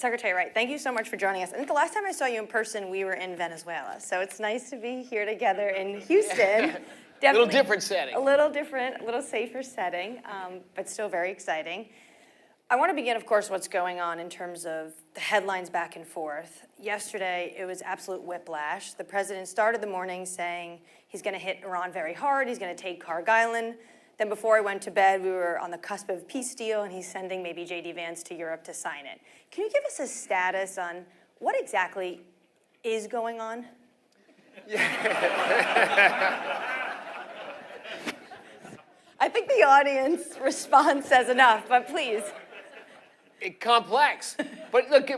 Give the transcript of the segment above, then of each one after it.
Secretary Wright, thank you so much for joining us. I think the last time I saw you in person, we were in Venezuela. So it's nice to be here together in Houston. A little different setting. A little different, a little safer setting, but still very exciting. I want to begin, of course, what's going on in terms of the headlines back and forth. Yesterday, it was absolute whiplash. The president started the morning saying he's going to hit Iran very hard, he's going to take Cargill. Then before I went to bed, we were on the cusp of a peace deal, and he's sending maybe J.D. Vance to Europe to sign it. Can you give us a status on what exactly is going on? I think the audience response says enough, but please. It's complex. But look,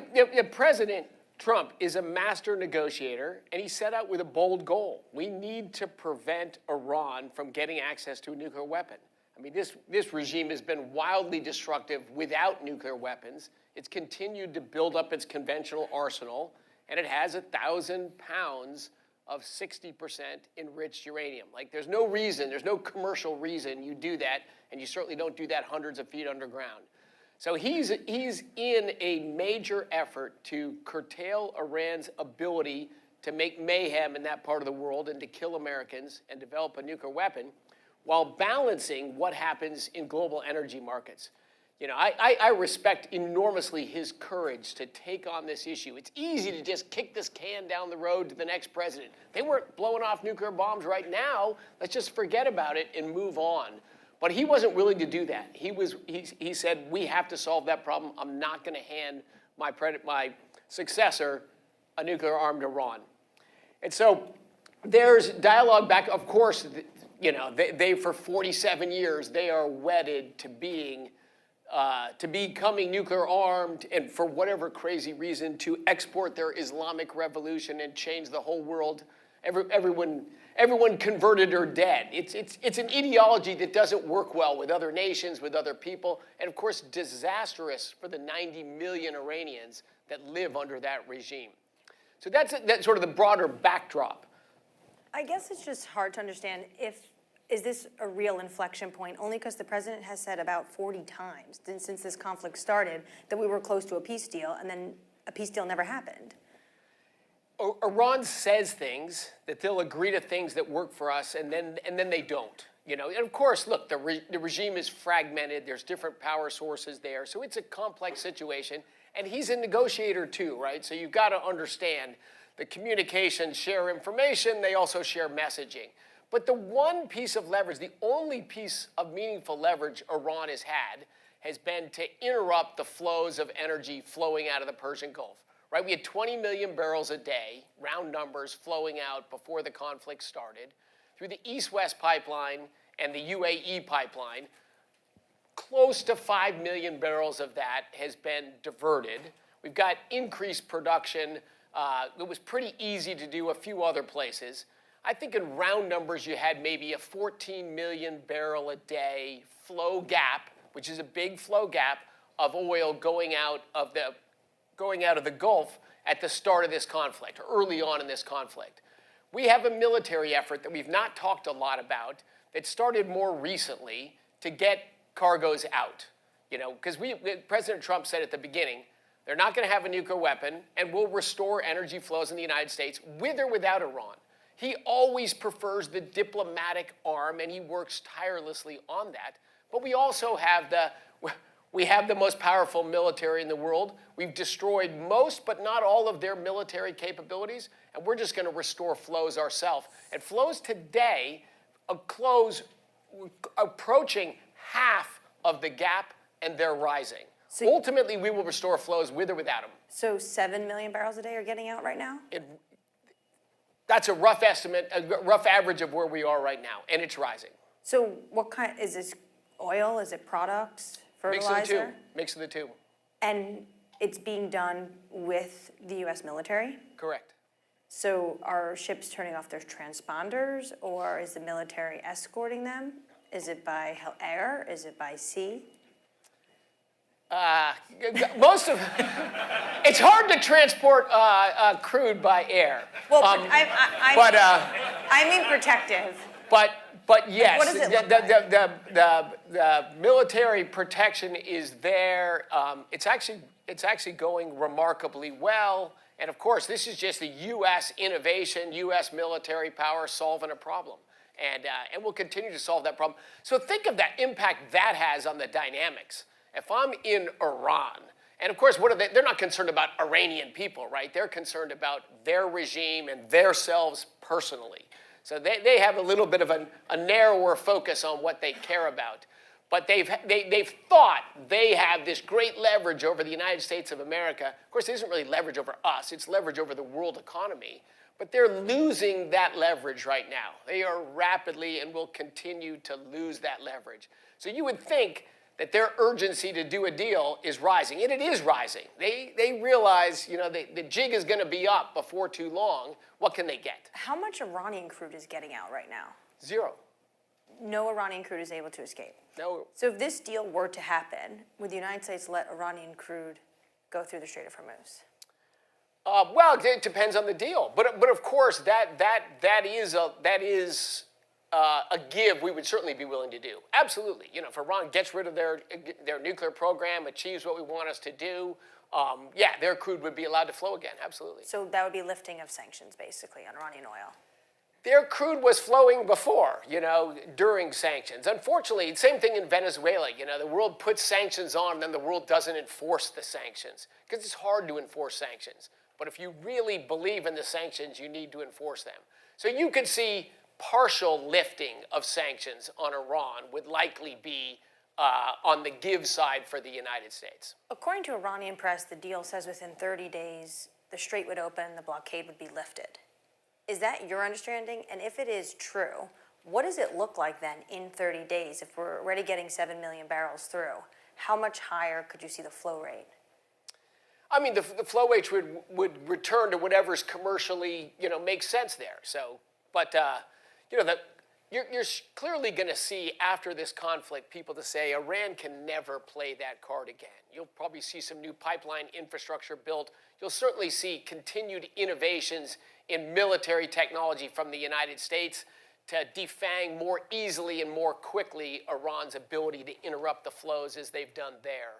President Trump is a master negotiator, and he set out with a bold goal. We need to prevent Iran from getting access to a nuclear weapon. I mean, this regime has been wildly destructive without nuclear weapons. It's continued to build up its conventional arsenal, and it has 1,000 pounds of 60% enriched uranium. Like, there's no reason, there's no commercial reason you do that, and you certainly don't do that hundreds of feet underground. So he's in a major effort to curtail Iran's ability to make mayhem in that part of the world and to kill Americans and develop a nuclear weapon while balancing what happens in global energy markets. You know, I respect enormously his courage to take on this issue. It's easy to just kick this can down the road to the next president. They weren't blowing off nuclear bombs right now. Let's just forget about it and move on. But he wasn't willing to do that. He said, we have to solve that problem. I'm not going to hand my successor a nuclear-armed Iran. And so there's dialogue back. Of course, you know, they for 47 years, they are wedded to becoming nuclear armed, and for whatever crazy reason, to export their Islamic revolution and change the whole world. Everyone converted or dead. It's an ideology that doesn't work well with other nations, with other people, and of course disastrous for the 90 million Iranians that live under that regime. So that's sort of the broader backdrop. I guess it's just hard to understand is this a real inflection point, only because the president has said about 40 times since this conflict started that we were close to a peace deal, and then a peace deal never happened. Iran says things that they'll agree to things that work for us, and then they don't. You know, and of course, look, the regime is fragmented. There's different power sources there, so it's a complex situation. And he's a negotiator too, right? So you've got to understand the communications share information. They also share messaging. But the one piece of leverage, the only piece of meaningful leverage Iran has been to interrupt the flows of energy flowing out of the Persian Gulf. Right, we had 20 million barrels a day, round numbers, flowing out before the conflict started. Through the East-West pipeline and the UAE pipeline, close to 5 million barrels of that has been diverted. We've got increased production. It was pretty easy to do a few other places. I think in round numbers, you had maybe a 14 million barrel a day flow gap, which is a big flow gap of oil going out of the Gulf at the start of this conflict, or early on in this conflict. We have a military effort that we've not talked a lot about that started more recently to get cargoes out. You know, because President Trump said at the beginning, they're not going to have a nuclear weapon, and we'll restore energy flows in the United States with or without Iran. He always prefers the diplomatic arm, and he works tirelessly on that. But we also have the most powerful military in the world. We've destroyed most, but not all of their military capabilities, and we're just going to restore flows ourselves. And flows today approaching half of the gap, and they're rising. So ultimately, we will restore flows with or without them. So 7 million barrels a day are getting out right now? That's a rough estimate, a rough average of where we are right now, and it's rising. So what kind, is this oil, is it products? Fertilizer? Mix of the two. And it's being done with the U.S. military? Correct. So are ships turning off their transponders, or is the military escorting them? Is it by air? Is it by sea? It's hard to transport crude by air. Well, I mean protective. But yes, what does it look like? the military protection is there. It's actually going remarkably well. And of course, this is just the U.S. innovation, U.S. military power solving a problem. And we'll continue to solve that problem. So think of that impact that has on the dynamics. If I'm in Iran, and of course, what are they? They're not concerned about Iranian people, right? They're concerned about their regime and themselves personally. So they have a little bit of a narrower focus on what they care about. But they've thought they have this great leverage over the United States of America. Of course, it isn't really leverage over us. It's leverage over the world economy. But they're losing that leverage right now. They are rapidly and will continue to lose that leverage. So you would think that their urgency to do a deal is rising, and it is rising. They realize, the jig is going to be up before too long. What can they get? How much Iranian crude is getting out right now? Zero. No Iranian crude is able to escape. No. So if this deal were to happen, would the United States let Iranian crude go through the Strait of Hormuz? Well, it depends on the deal, but of course that is a give we would certainly be willing to do. Absolutely, if Iran gets rid of their nuclear program, achieves what we want us to do, their crude would be allowed to flow again. Absolutely. So that would be lifting of sanctions, basically, on Iranian oil. Their crude was flowing before, during sanctions. Unfortunately, same thing in Venezuela. The world puts sanctions on, and then the world doesn't enforce the sanctions because it's hard to enforce sanctions. But if you really believe in the sanctions, you need to enforce them. So you could see partial lifting of sanctions on Iran would likely be on the give side for the United States. According to Iranian press, the deal says within 30 days, the strait would open, the blockade would be lifted. Is that your understanding? And if it is true, what does it look like then in 30 days if we're already getting 7 million barrels through? How much higher could you see the flow rate? I mean, the flow rate would return to whatever's commercially, makes sense there. So, but, you're clearly going to see after this conflict people to say Iran can never play that card again. You'll probably see some new pipeline infrastructure built. You'll certainly see continued innovations in military technology from the United States to defang more easily and more quickly Iran's ability to interrupt the flows as they've done there.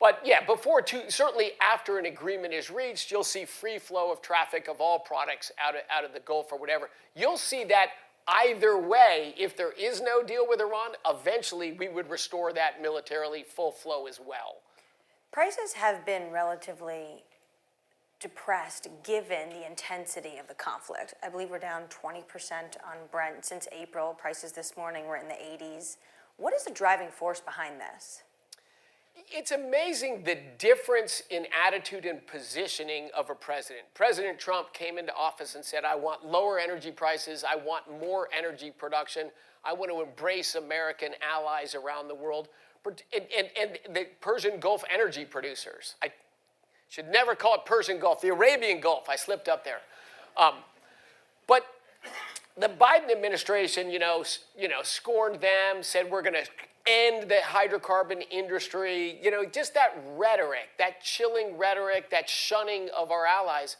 But yeah, certainly after an agreement is reached, you'll see free flow of traffic of all products out of the Gulf or whatever. You'll see that either way. If there is no deal with Iran, eventually we would restore that militarily full flow as well. Prices have been relatively depressed given the intensity of the conflict. I believe we're down 20% on Brent since April. Prices this morning were in the 80s. What is the driving force behind this? It's amazing the difference in attitude and positioning of a president. President Trump came into office and said, I want lower energy prices. I want more energy production. I want to embrace American allies around the world. And the Persian Gulf energy producers. I should never call it Persian Gulf, the Arabian Gulf. I slipped up there. But the Biden administration, scorned them, said we're going to end the hydrocarbon industry. Just that rhetoric, that chilling rhetoric, that shunning of our allies.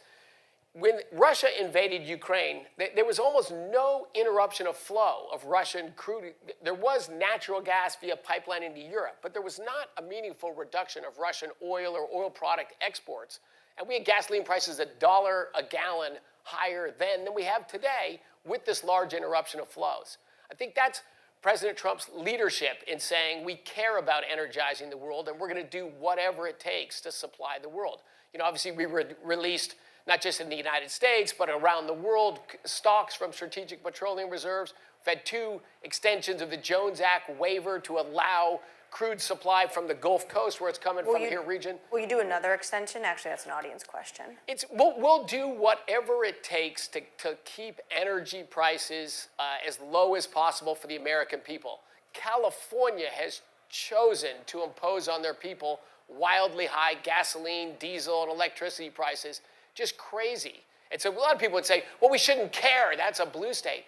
When Russia invaded Ukraine, there was almost no interruption of flow of Russian crude. There was natural gas via pipeline into Europe, but there was not a meaningful reduction of Russian oil or oil product exports. And we had gasoline prices $1 a gallon higher then than we have today with this large interruption of flows. I think that's President Trump's leadership in saying we care about energizing the world and we're going to do whatever it takes to supply the world. Obviously we released, not just in the United States, but around the world, stocks from strategic petroleum reserves. We've had 2 extensions of the Jones Act waiver to allow crude supply from the Gulf Coast, where it's coming from here region. Will you do another extension? Actually, that's an audience question. We'll do whatever it takes to keep energy prices as low as possible for the American people. California has chosen to impose on their people wildly high gasoline, diesel, and electricity prices. Just crazy. And so a lot of people would say, well, we shouldn't care. That's a blue state.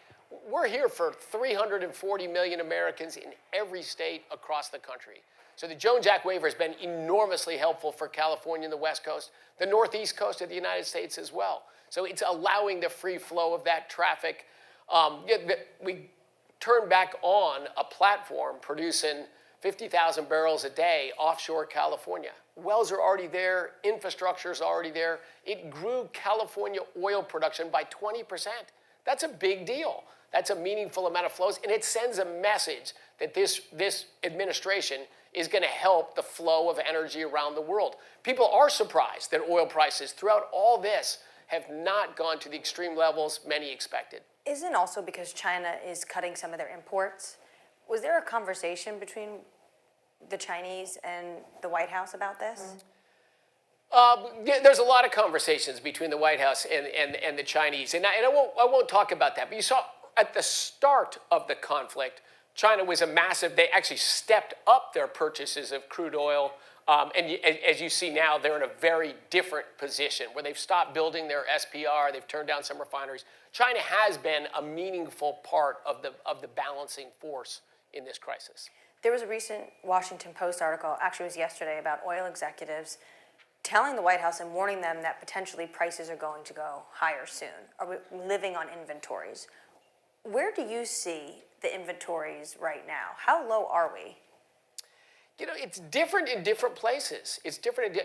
We're here for 340 million Americans in every state across the country. So the Jones Act waiver has been enormously helpful for California and the West Coast, the Northeast coast of the United States as well. So it's allowing the free flow of that traffic. We turned back on a platform producing 50,000 barrels a day offshore California. Wells are already there, infrastructure is already there. It grew California oil production by 20%. That's a big deal. That's a meaningful amount of flows, and it sends a message that this administration is going to help the flow of energy around the world. People are surprised that oil prices throughout all this have not gone to the extreme levels many expected. Isn't also because China is cutting some of their imports? Was there a conversation between the Chinese and the White House about this? There's a lot of conversations between the White House and the Chinese, and I won't talk about that. But you saw at the start of the conflict, China was they actually stepped up their purchases of crude oil. And as you see now, they're in a very different position where they've stopped building their SPR. They've turned down some refineries. China has been a meaningful part of the balancing force in this crisis. There was a recent Washington Post article, actually it was yesterday, about oil executives telling the White House and warning them that potentially prices are going to go higher soon. Are we living on inventories? Where do you see the inventories right now? How low are we? You know, it's different in different places. It's different.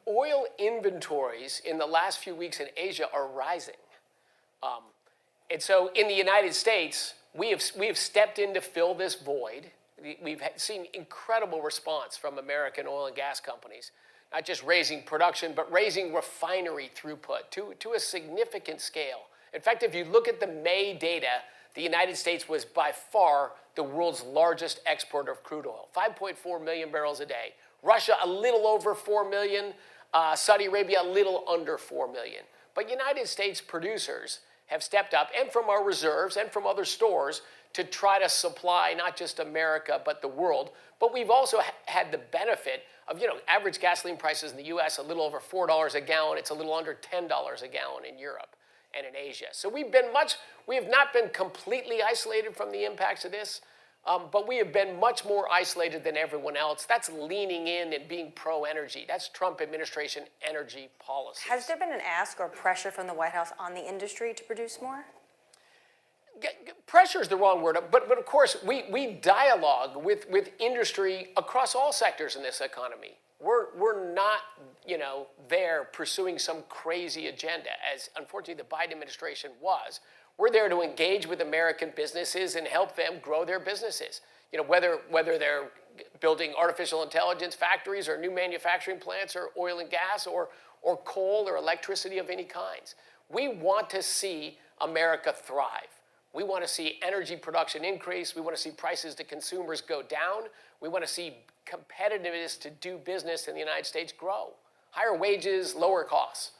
Oil inventories in the last few weeks in Asia are rising. And so in the United States, we have stepped in to fill this void. We've seen incredible response from American oil and gas companies, not just raising production, but raising refinery throughput to a significant scale. In fact, if you look at the May data, the United States was by far the world's largest exporter of crude oil, 5.4 million barrels a day. Russia, a little over 4 million. Saudi Arabia, a little under 4 million. But United States producers have stepped up, and from our reserves and from other stores, to try to supply not just America, but the world. But we've also had the benefit of, average gasoline prices in the U.S., a little over $4 a gallon. It's a little under $10 a gallon in Europe and in Asia. So we have not been completely isolated from the impacts of this, but we have been much more isolated than everyone else. That's leaning in and being pro-energy. That's Trump administration energy policy. Has there been an ask or pressure from the White House on the industry to produce more? Pressure is the wrong word, but of course, we dialogue with industry across all sectors in this economy. We're not, there pursuing some crazy agenda, as unfortunately the Biden administration was. We're there to engage with American businesses and help them grow their businesses. Whether they're building artificial intelligence factories or new manufacturing plants or oil and gas or coal or electricity of any kinds. We want to see America thrive. We want to see energy production increase. We want to see prices to consumers go down. We want to see competitiveness to do business in the United States grow. Higher wages, lower costs.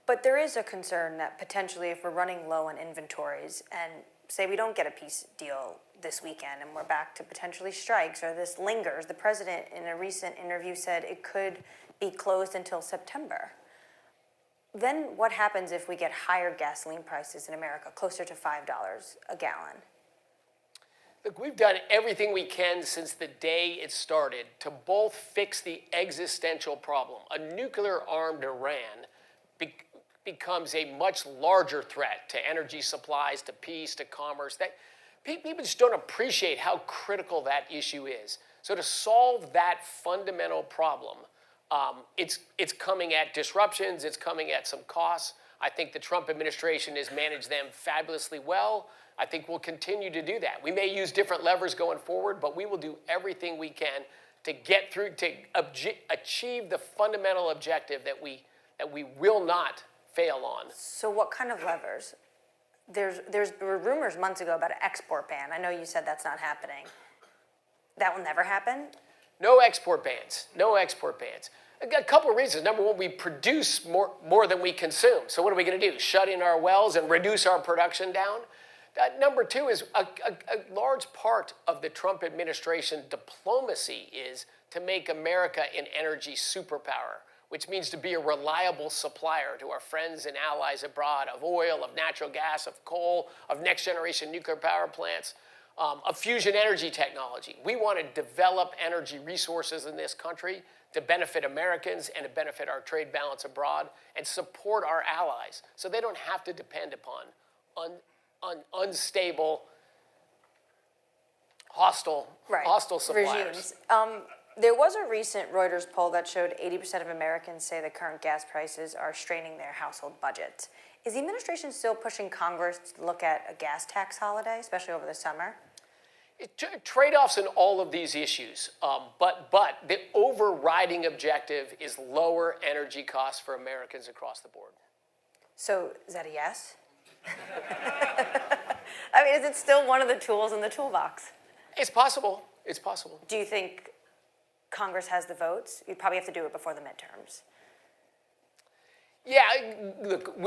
But there is a concern that potentially if we're running low on inventories and say we don't get a peace deal this weekend and we're back to potentially strikes or this lingers, the president in a recent interview said it could be closed until September. Then what happens if we get higher gasoline prices in America, closer to $5 a gallon? Look, we've done everything we can since the day it started to both fix the existential problem. A nuclear-armed Iran becomes a much larger threat to energy supplies, to peace, to commerce. That people just don't appreciate how critical that issue is. So to solve that fundamental problem, it's coming at disruptions, it's coming at some costs. I think the Trump administration has managed them fabulously well. I think we'll continue to do that. We may use different levers going forward, but we will do everything we can to get through, to achieve the fundamental objective that we will not fail on. So what kind of levers? There were rumors months ago about an export ban. I know you said that's not happening. That will never happen? No export bans. No export bans. A couple of reasons. Number one, we produce more than we consume. So what are we going to do? Shut in our wells and reduce our production down? Number two is a large part of the Trump administration diplomacy is to make America an energy superpower, which means to be a reliable supplier to our friends and allies abroad of oil, of natural gas, of coal, of next-generation nuclear power plants, of fusion energy technology. We want to develop energy resources in this country to benefit Americans and to benefit our trade balance abroad and support our allies so they don't have to depend upon unstable, hostile suppliers. Regimes. There was a recent Reuters poll that showed 80% of Americans say the current gas prices are straining their household budgets. Is the administration still pushing Congress to look at a gas tax holiday, especially over the summer? Trade-offs in all of these issues, but the overriding objective is lower energy costs for Americans across the board. So is that a yes? I mean, is it still one of the tools in the toolbox? It's possible. It's possible. Do you think Congress has the votes? You'd probably have to do it before the midterms. Yeah, look,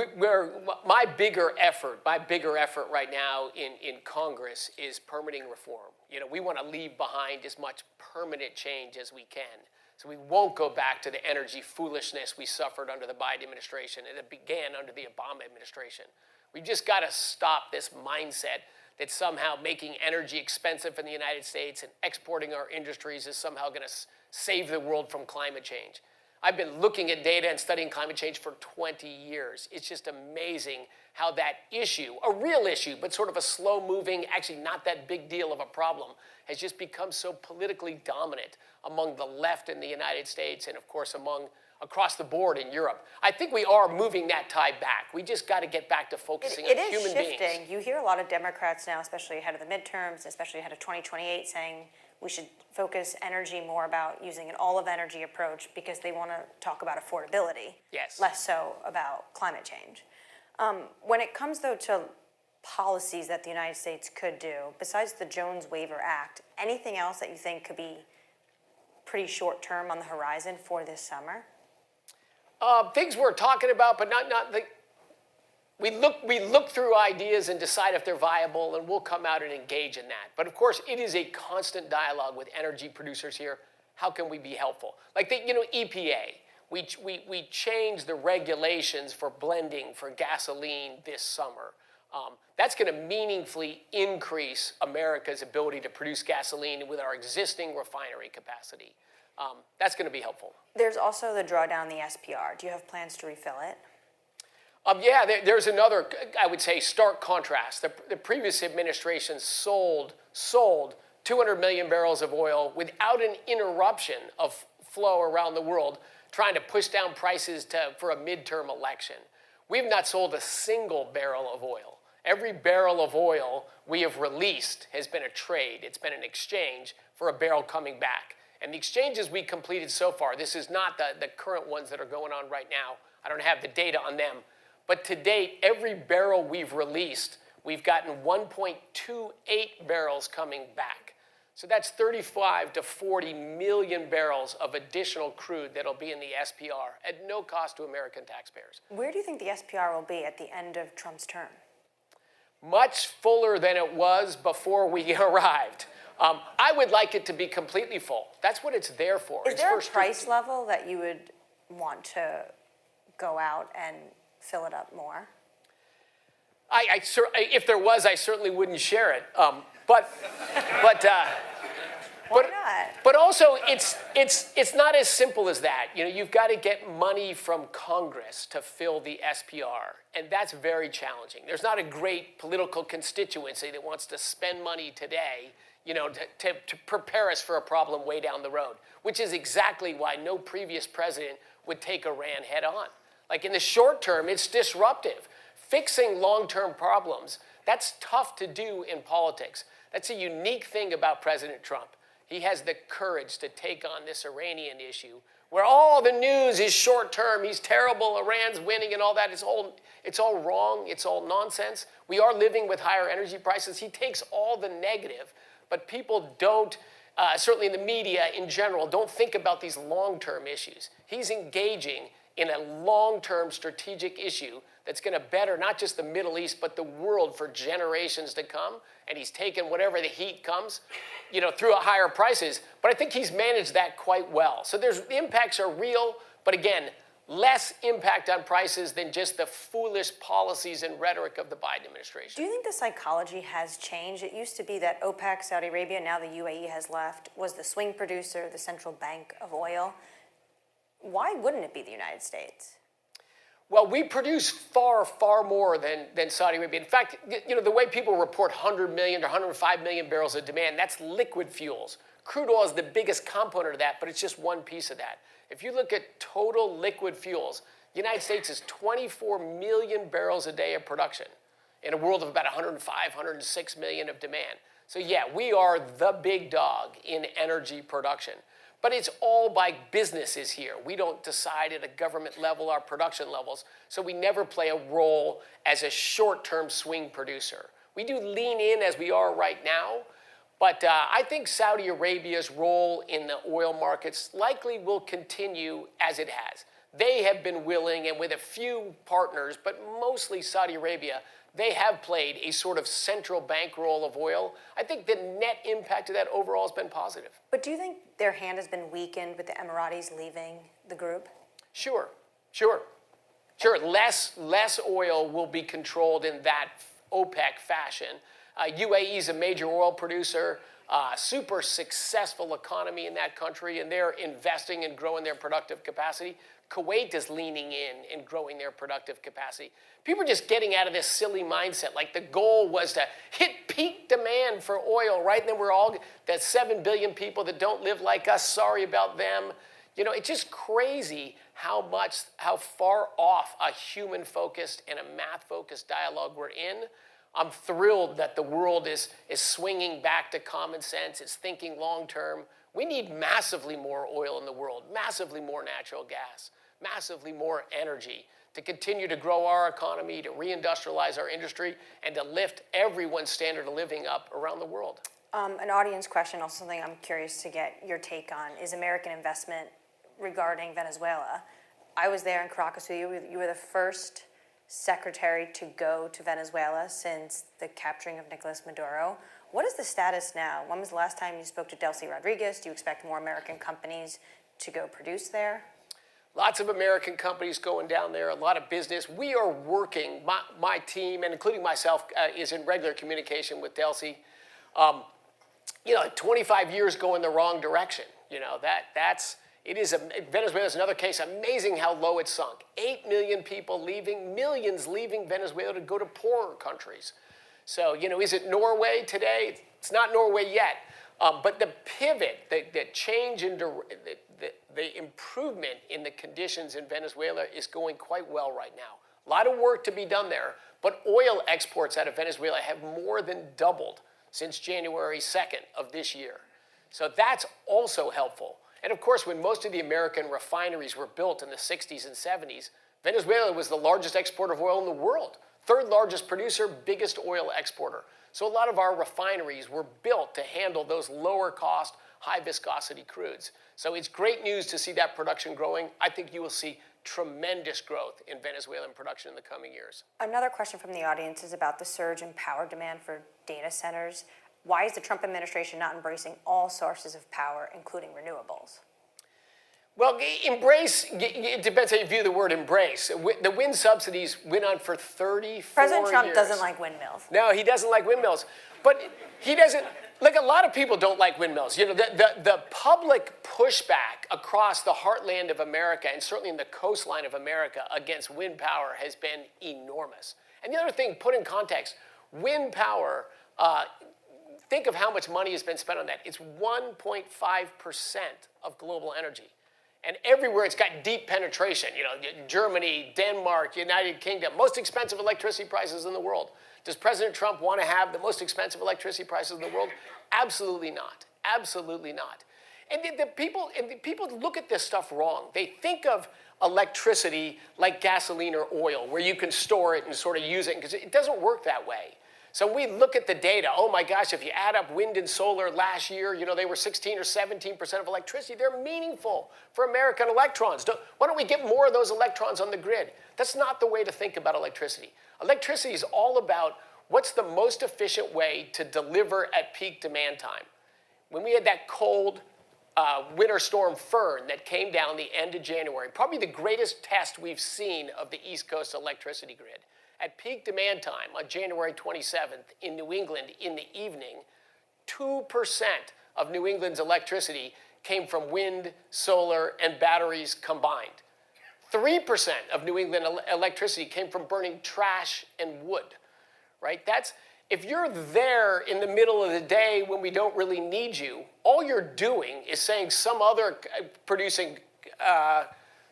my bigger effort right now in Congress is permitting reform. You know, we want to leave behind as much permanent change as we can. So we won't go back to the energy foolishness we suffered under the Biden administration, and it began under the Obama administration. We've just got to stop this mindset that somehow making energy expensive in the United States and exporting our industries is somehow going to save the world from climate change. I've been looking at data and studying climate change for 20 years. It's just amazing how that issue, a real issue, but sort of a slow-moving, actually not that big deal of a problem, has just become so politically dominant among the left in the United States and, of course, across the board in Europe. I think we are moving that tide back. We just got to get back to focusing on human beings. It is shifting. You hear a lot of Democrats now, especially ahead of the midterms, especially ahead of 2028, saying we should focus energy more about using an all-of-energy approach because they want to talk about affordability, yes, less so about climate change. When it comes, though, to policies that the United States could do, besides the Jones Waiver Act, anything else that you think could be pretty short-term on the horizon for this summer? Things we're talking about, but not we look through ideas and decide if they're viable, and we'll come out and engage in that. But of course, it is a constant dialogue with energy producers here. How can we be helpful? Like EPA, we changed the regulations for blending for gasoline this summer. That's going to meaningfully increase America's ability to produce gasoline with our existing refinery capacity. That's going to be helpful. There's also the drawdown in the SPR. Do you have plans to refill it? Yeah, there's another, I would say, stark contrast. The previous administration sold 200 million barrels of oil without an interruption of flow around the world, trying to push down prices for a midterm election. We've not sold a single barrel of oil. Every barrel of oil we have released has been a trade. It's been an exchange for a barrel coming back. And the exchanges we completed so far, this is not the current ones that are going on right now. I don't have the data on them. But to date, every barrel we've released, we've gotten 1.28 barrels coming back. So that's 35 to 40 million barrels of additional crude that'll be in the SPR at no cost to American taxpayers. Where do you think the SPR will be at the end of Trump's term? Much fuller than it was before we arrived. I would like it to be completely full. That's what it's there for. Is there a price level that you would want to go out and fill it up more? If there was, I certainly wouldn't share it. But Why not? But also, it's not as simple as that. You know, you've got to get money from Congress to fill the SPR, and that's very challenging. There's not a great political constituency that wants to spend money today, you know, to prepare us for a problem way down the road, which is exactly why no previous president would take Iran head on. Like in the short term, it's disruptive. Fixing long-term problems, that's tough to do in politics. That's a unique thing about President Trump. He has the courage to take on this Iranian issue where all the news is short-term. He's terrible, Iran's winning and all that. It's all wrong. It's all nonsense. We are living with higher energy prices. He takes all the negative, but people don't, certainly in the media in general, don't think about these long-term issues. He's engaging in a long-term strategic issue that's going to better not just the Middle East, but the world for generations to come. And he's taken whatever the heat comes, you know, through higher prices. But I think he's managed that quite well. So the impacts are real, but again, less impact on prices than just the foolish policies and rhetoric of the Biden administration. Do you think the psychology has changed? It used to be that OPEC, Saudi Arabia, now the UAE has left, was the swing producer, the central bank of oil. Why wouldn't it be the United States? Well, we produce far, far more than Saudi Arabia. In fact, the way people report 100 million or 105 million barrels of demand, that's liquid fuels. Crude oil is the biggest component of that, but it's just one piece of that. If you look at total liquid fuels, the United States is 24 million barrels a day of production in a world of about 105, 106 million of demand. So yeah, we are the big dog in energy production. But it's all by businesses here. We don't decide at a government level our production levels, so we never play a role as a short-term swing producer. We do lean in as we are right now, but I think Saudi Arabia's role in the oil markets likely will continue as it has. They have been willing, and with a few partners, but mostly Saudi Arabia, they have played a sort of central bank role of oil. I think the net impact of that overall has been positive. But do you think their hand has been weakened with the Emiratis leaving the group? Sure. Less oil will be controlled in that OPEC fashion. UAE is a major oil producer, super successful economy in that country, and they're investing and growing their productive capacity. Kuwait is leaning in and growing their productive capacity. People are just getting out of this silly mindset. Like the goal was to hit peak demand for oil, right? And then we're all, that 7 billion people that don't live like us, sorry about them. It's just crazy how far off a human-focused and a math-focused dialogue we're in. I'm thrilled that the world is swinging back to common sense. It's thinking long-term. We need massively more oil in the world, massively more natural gas, massively more energy to continue to grow our economy, to reindustrialize our industry, and to lift everyone's standard of living up around the world. An audience question, also something I'm curious to get your take on, is American investment regarding Venezuela. I was there in Caracas with you. You were the first secretary to go to Venezuela since the capturing of Nicolas Maduro. What is the status now? When was the last time you spoke to Delcy Rodriguez? Do you expect more American companies to go produce there? Lots of American companies going down there, a lot of business. We are working, my team, and including myself, is in regular communication with Delcy. 25 years going the wrong direction. Venezuela is another case. Amazing how low it's sunk. 8 million people leaving, millions leaving Venezuela to go to poorer countries. So, is it Norway today? It's not Norway yet. But the pivot, the change in the improvement in the conditions in Venezuela is going quite well right now. A lot of work to be done there, but oil exports out of Venezuela have more than doubled since January 2nd of this year. So that's also helpful. And of course, when most of the American refineries were built in the 60s and 70s, Venezuela was the largest exporter of oil in the world. Third largest producer, biggest oil exporter. So a lot of our refineries were built to handle those lower cost, high viscosity crudes. So it's great news to see that production growing. I think you will see tremendous growth in Venezuelan production in the coming years. Another question from the audience is about the surge in power demand for data centers. Why is the Trump administration not embracing all sources of power, including renewables? Well, embrace, it depends how you view the word embrace. The wind subsidies went on for 34 years. President Trump doesn't like windmills. No, he doesn't like windmills. But he doesn't, a lot of people don't like windmills. The public pushback across the heartland of America, and certainly in the coastline of America, against wind power has been enormous. And the other thing, put in context, wind power, think of how much money has been spent on that. It's 1.5% of global energy. And everywhere it's got deep penetration. Germany, Denmark, United Kingdom, most expensive electricity prices in the world. Does President Trump want to have the most expensive electricity prices in the world? Absolutely not. Absolutely not. And the people look at this stuff wrong. They think of electricity like gasoline or oil, where you can store it and sort of use it, because it doesn't work that way. So we look at the data. Oh my gosh, if you add up wind and solar last year, they were 16 or 17% of electricity. They're meaningful for American electrons. Why don't we get more of those electrons on the grid? That's not the way to think about electricity. Electricity is all about what's the most efficient way to deliver at peak demand time. When we had that cold winter storm Fern that came down the end of January, probably the greatest test we've seen of the East Coast electricity grid. At peak demand time on January 27th in New England in the evening, 2% of New England's electricity came from wind, solar, and batteries combined. 3% of New England electricity came from burning trash and wood, right? If you're there in the middle of the day when we don't really need you, all you're doing is saying some other producing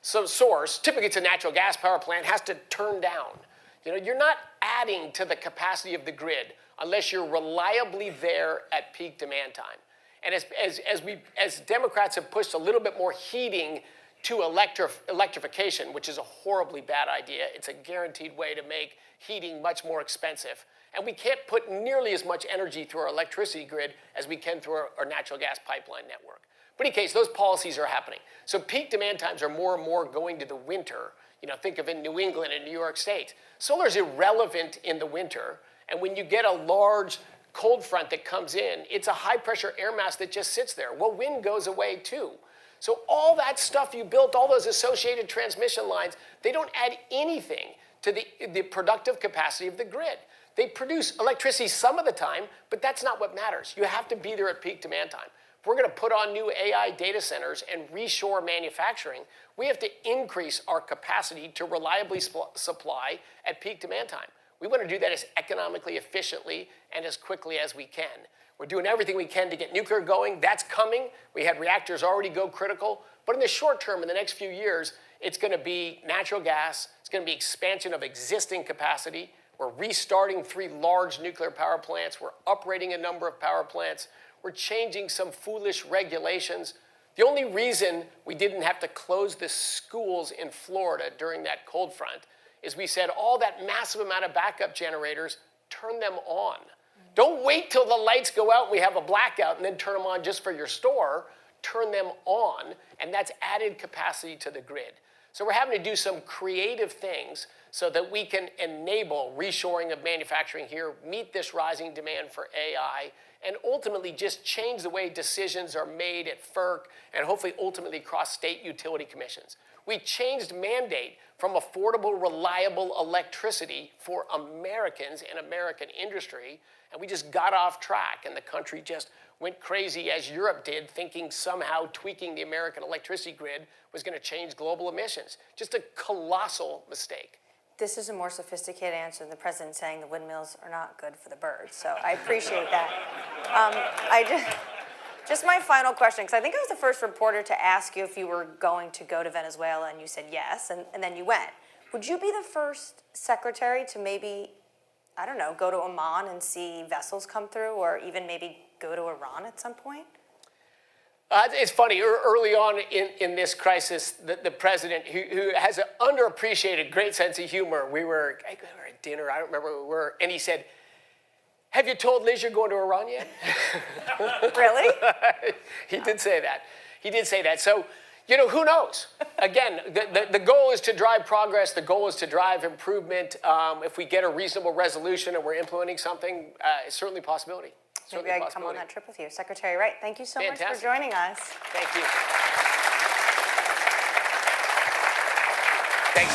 some source, typically it's a natural gas power plant, has to turn down. You're not adding to the capacity of the grid unless you're reliably there at peak demand time. And as Democrats have pushed a little bit more heating to electrification, which is a horribly bad idea, it's a guaranteed way to make heating much more expensive. And we can't put nearly as much energy through our electricity grid as we can through our natural gas pipeline network. But in any case, those policies are happening. So peak demand times are more and more going to the winter. Think of in New England and New York State. Solar is irrelevant in the winter. And when you get a large cold front that comes in, it's a high pressure air mass that just sits there. Well, wind goes away too. So all that stuff you built, all those associated transmission lines, they don't add anything to the productive capacity of the grid. They produce electricity some of the time, but that's not what matters. You have to be there at peak demand time. If we're going to put on new AI data centers and reshore manufacturing, we have to increase our capacity to reliably supply at peak demand time. We want to do that as economically efficiently and as quickly as we can. We're doing everything we can to get nuclear going. That's coming. We had reactors already go critical. But in the short term, in the next few years, it's going to be natural gas. It's going to be expansion of existing capacity. We're restarting 3 large nuclear power plants. We're uprating a number of power plants. We're changing some foolish regulations. The only reason we didn't have to close the schools in Florida during that cold front is we said all that massive amount of backup generators, turn them on. Don't wait till the lights go out and we have a blackout and then turn them on just for your store. Turn them on, and that's added capacity to the grid. So we're having to do some creative things so that we can enable reshoring of manufacturing here, meet this rising demand for AI, and ultimately just change the way decisions are made at FERC and hopefully ultimately across state utility commissions. We changed mandate from affordable, reliable electricity for Americans and American industry, and we just got off track, and the country just went crazy as Europe did, thinking somehow tweaking the American electricity grid was going to change global emissions. Just a colossal mistake. This is a more sophisticated answer than the president saying the windmills are not good for the birds. So I appreciate that. Just my final question, because I think I was the first reporter to ask you if you were going to go to Venezuela, and you said yes, and then you went. Would you be the first secretary to maybe, I don't know, go to Oman and see vessels come through, or even maybe go to Iran at some point? It's funny, early on in this crisis, the president, who has an underappreciated great sense of humor, we were at dinner, I don't remember where we were, and he said, "Have you told Liz you're going to Iran yet?" Really? He did say that. So, who knows? Again, the goal is to drive progress. The goal is to drive improvement. If we get a reasonable resolution and we're implementing something, it's certainly a possibility. Maybe I can come on that trip with you. Secretary Wright, thank you so much for joining us. Thank you.